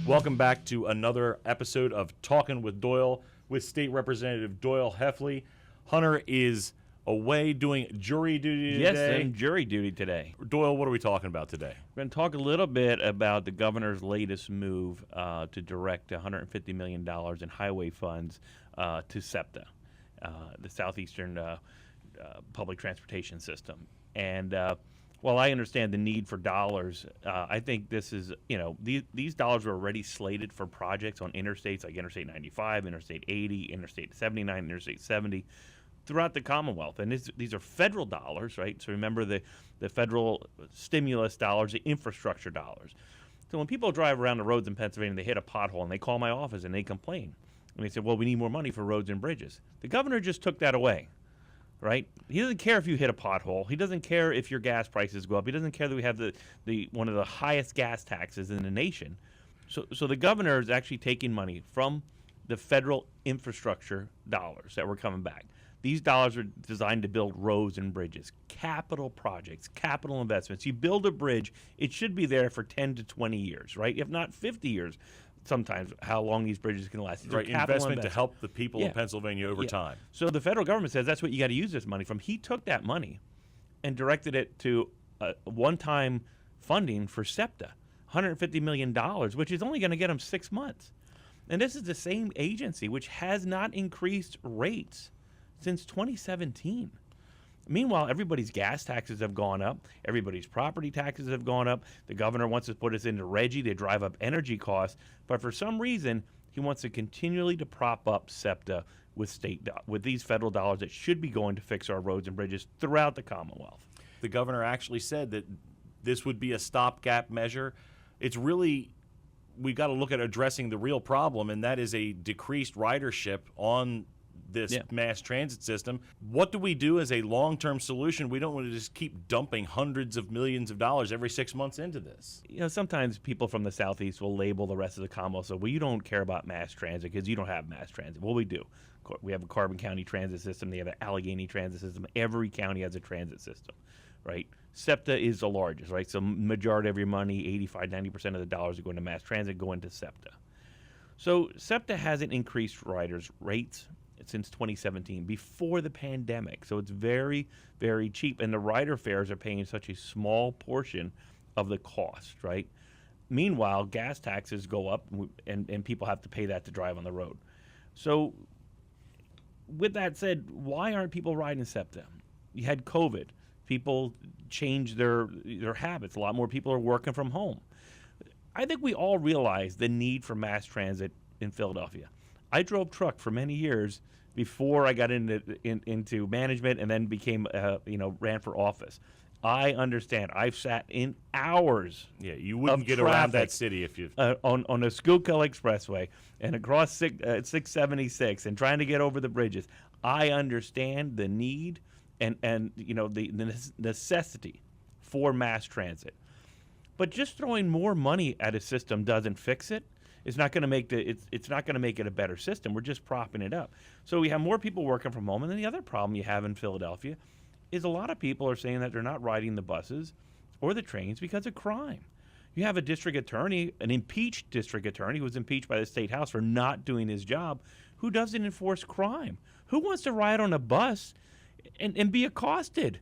Welcome back to another episode of Talkin with Doyle with State Representative Doyle Heffley. Hunter is away doing jury duty today. Yes, and jury duty today. Doyle, what are we talking about today? We're going to talk a little bit about the governor's latest move to direct $150 million in highway funds to SEPTA, the Southeastern Public Transportation System. And while I understand the need for dollars, I think this is, these dollars were already slated for projects on interstates like Interstate 95, Interstate 80, Interstate 79, Interstate 70 throughout the Commonwealth. And these are federal dollars, right? So remember the federal stimulus dollars, the infrastructure dollars. So when people drive around the roads in Pennsylvania, they hit a pothole and they call my office and they complain. And they say, well, we need more money for roads and bridges. The governor just took that away. Right? He doesn't care if you hit a pothole. He doesn't care if your gas prices go up. He doesn't care that we have the one of the highest gas taxes in the nation. So the governor is actually taking money from the federal infrastructure dollars that were coming back. These dollars are designed to build roads and bridges, capital projects, capital investments. You build a bridge, it should be there for 10 to 20 years, right? If not 50 years. Sometimes how long these bridges can last. Right, investment to help the people of Pennsylvania over time. So the federal government says that's what you got to use this money from. He took that money and directed it to one-time funding for SEPTA, $150 million, which is only going to get them 6 months. And this is the same agency which has not increased rates since 2017. Meanwhile, everybody's gas taxes have gone up. Everybody's property taxes have gone up. The governor wants to put us into RGGI to drive up energy costs. But for some reason, he wants to continually to prop up SEPTA with these federal dollars that should be going to fix our roads and bridges throughout the Commonwealth. The governor actually said that this would be a stopgap measure. It's really, we've got to look at addressing the real problem, and that is a decreased ridership on this mass transit system. What do we do as a long-term solution? We don't want to just keep dumping hundreds of millions of dollars every 6 months into this. Sometimes people from the Southeast will label the rest of the Commonwealth, so, well, you don't care about mass transit because you don't have mass transit. Well, we do. We have a Carbon County transit system. They have an Allegheny transit system. Every county has a transit system, right? SEPTA is the largest, right? So majority of your money, 85-90% of the dollars that go into mass transit go into SEPTA. So SEPTA hasn't increased riders' rates since 2017, before the pandemic. So it's very, very cheap. And the rider fares are paying such a small portion of the cost, right? Meanwhile, gas taxes go up and people have to pay that to drive on the road. So with that said, why aren't people riding SEPTA? You had COVID. People changed their habits. A lot more people are working from home. I think we all realize the need for mass transit in Philadelphia. I drove truck for many years before I got into management and then became, ran for office. I understand. I've sat in hours. Yeah, you wouldn't get around that city if you on the Schuylkill Expressway and across 676 and trying to get over the bridges. I understand the need and the necessity for mass transit, but just throwing more money at a system doesn't fix it. It's not going to make it's not going to make it a better system. We're just propping it up. So we have more people working from home. And then the other problem you have in Philadelphia is a lot of people are saying that they're not riding the buses or the trains because of crime. You have a district attorney, an impeached district attorney who was impeached by the state house for not doing his job, who doesn't enforce crime. Who wants to ride on a bus and be accosted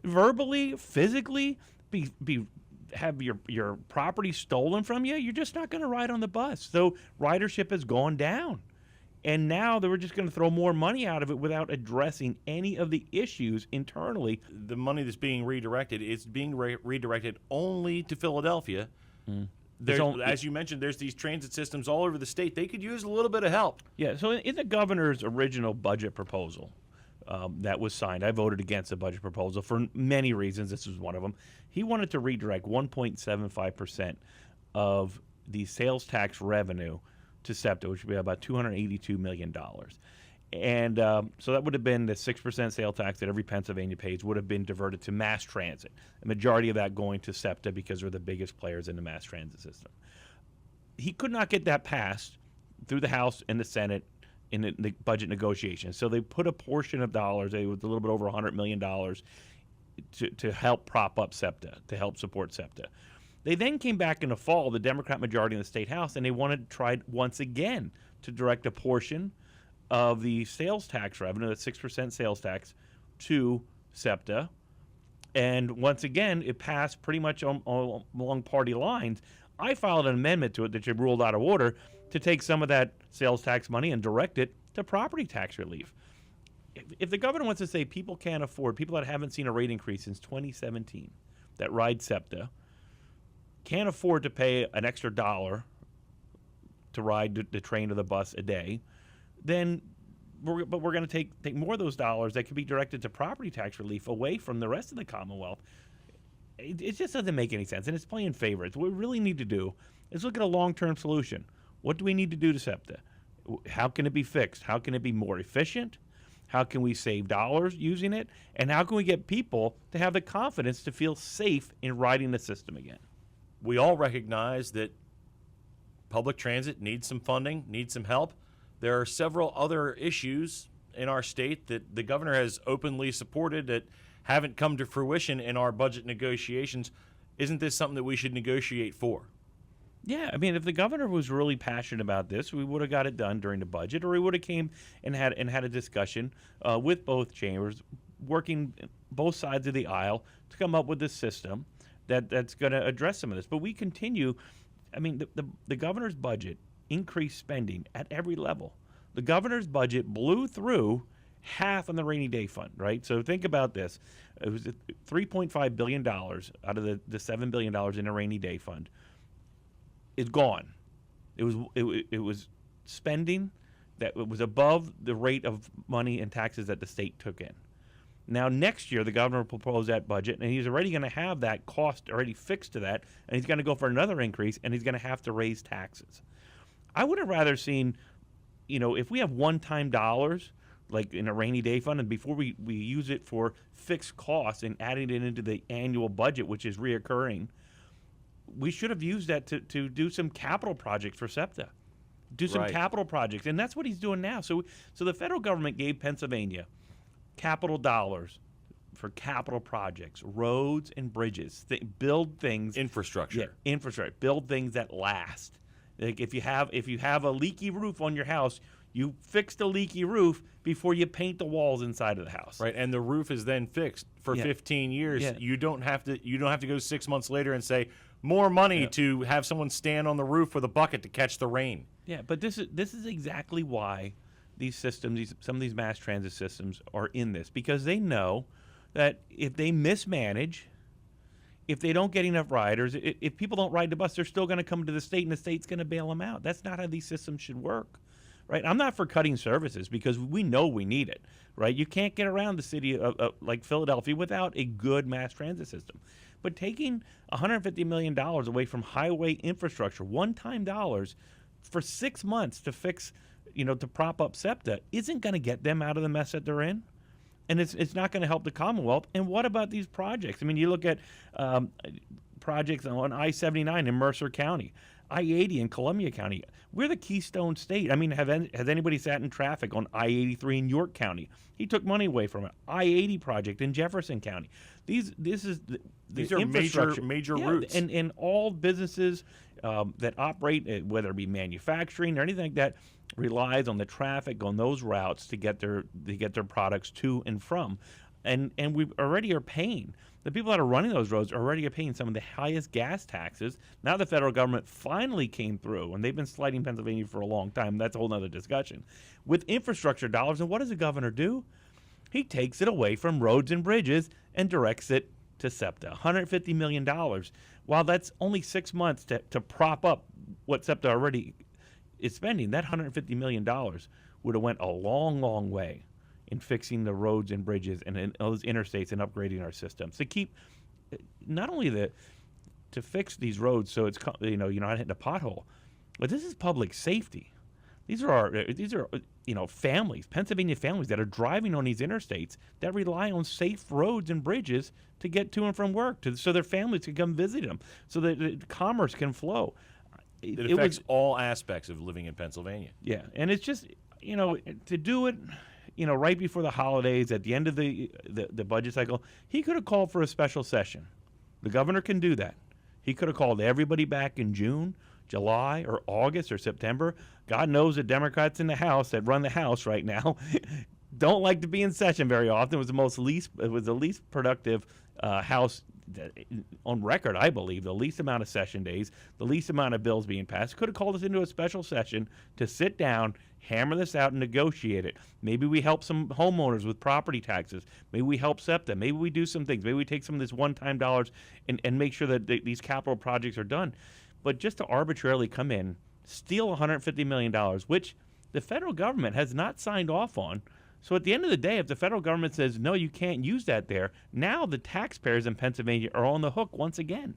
verbally, physically, have your property stolen from you? You're just not going to ride on the bus. So ridership has gone down. And now they were just going to throw more money out of it without addressing any of the issues internally. The money that's being redirected is being redirected only to Philadelphia. As you mentioned, there's these transit systems all over the state. They could use a little bit of help. Yeah, so in the governor's original budget proposal that was signed, I voted against the budget proposal for many reasons. This was one of them. He wanted to redirect 1.75% of the sales tax revenue to SEPTA, which would be about $282 million. And so that would have been the 6% sale tax that every Pennsylvania pays would have been diverted to mass transit. The majority of that going to SEPTA because they're the biggest players in the mass transit system. He could not get that passed through the House and the Senate in the budget negotiations. So they put a portion of dollars, it was a little bit over $100 million, to help prop up SEPTA, to help support SEPTA. They then came back in the fall, the Democrat majority in the state house, and they wanted to try once again to direct a portion of the sales tax revenue, that 6% sales tax, to SEPTA. And once again, it passed pretty much along party lines. I filed an amendment to it that you ruled out of order to take some of that sales tax money and direct it to property tax relief. If the governor wants to say people can't afford, people that haven't seen a rate increase since 2017 that ride SEPTA, can't afford to pay an extra $1 to ride the train or the bus a day, then we're going to take more of those dollars that could be directed to property tax relief away from the rest of the Commonwealth. It just doesn't make any sense, and it's playing favorites. What we really need to do is look at a long-term solution. What do we need to do to SEPTA? How can it be fixed? How can it be more efficient? How can we save dollars using it? And how can we get people to have the confidence to feel safe in riding the system again? We all recognize that public transit needs some funding, needs some help. There are several other issues in our state that the governor has openly supported that haven't come to fruition in our budget negotiations. Isn't this something that we should negotiate for? Yeah, I mean, if the governor was really passionate about this, we would have got it done during the budget, or we would have came and had a discussion with both chambers, working both sides of the aisle to come up with this system that's going to address some of this. But we continue. I mean, the governor's budget increased spending at every level. The governor's budget blew through half on the rainy day fund, right? So think about this. It was $3.5 billion out of the $7 billion in a rainy day fund. It's gone. It was spending that was above the rate of money and taxes that the state took in. Now, next year, the governor proposed that budget, and he's already going to have that cost already fixed to that, and he's going to go for another increase, and he's going to have to raise taxes. I would have rather seen, if we have one-time dollars, like in a rainy day fund, and before we use it for fixed costs and adding it into the annual budget, which is reoccurring, we should have used that to do some capital projects for SEPTA. Do some capital projects, and that's what he's doing now. So the federal government gave Pennsylvania capital dollars for capital projects, roads and bridges, build things. Infrastructure. Yeah, infrastructure. Build things that last. Like if you have a leaky roof on your house, you fix the leaky roof before you paint the walls inside of the house. Right, and the roof is then fixed for 15 years. Yeah. You don't have to go 6 months later and say more money to have someone stand on the roof with a bucket to catch the rain. Yeah, but this is exactly why these systems, some of these mass transit systems are in this, because they know that if they mismanage, if they don't get enough riders, if people don't ride the bus, they're still going to come to the state, and the state's going to bail them out. That's not how these systems should work, right? I'm not for cutting services because we know we need it, right? You can't get around the city of like Philadelphia without a good mass transit system. But taking $150 million away from highway infrastructure, one-time dollars, for 6 months to fix, to prop up SEPTA, isn't going to get them out of the mess that they're in. And it's not going to help the Commonwealth. And what about these projects? I mean, you look at projects on I-79 in Mercer County, I-80 in Columbia County. We're the Keystone State. I mean, has anybody sat in traffic on I-83 in York County? He took money away from it. I-80 project in Jefferson County. These are major routes. And all businesses that operate, whether it be manufacturing or anything like that, relies on the traffic on those routes to get their products to and from. And we already are paying. The people that are running those roads already are paying some of the highest gas taxes. Now the federal government finally came through, and they've been sliding Pennsylvania for a long time. That's a whole other discussion. With infrastructure dollars, and what does the governor do? He takes it away from roads and bridges and directs it to SEPTA, $150 million. While that's only 6 months to prop up what SEPTA already is spending, that $150 million would have went a long, long way in fixing the roads and bridges and in those interstates and upgrading our systems to keep not only to fix these roads so it's you're not hitting a pothole, but this is public safety. These are families, Pennsylvania families that are driving on these interstates that rely on safe roads and bridges to get to and from work, so their families can come visit them, so that commerce can flow. It affects all aspects of living in Pennsylvania. Yeah, and it's just to do it, right before the holidays, at the end of the budget cycle, he could have called for a special session. The governor can do that. He could have called everybody back in June, July, or August, or September. God knows the Democrats in the House that run the House right now don't like to be in session very often. It was the least productive House on record, I believe. The least amount of session days, the least amount of bills being passed. Could have called us into a special session to sit down, hammer this out, and negotiate it. Maybe we help some homeowners with property taxes. Maybe we help SEPTA. Maybe we do some things. Maybe we take some of this one-time dollars and make sure that these capital projects are done. But just to arbitrarily come in, steal $150 million, which the federal government has not signed off on. So at the end of the day, if the federal government says, no, you can't use that there, now the taxpayers in Pennsylvania are on the hook once again.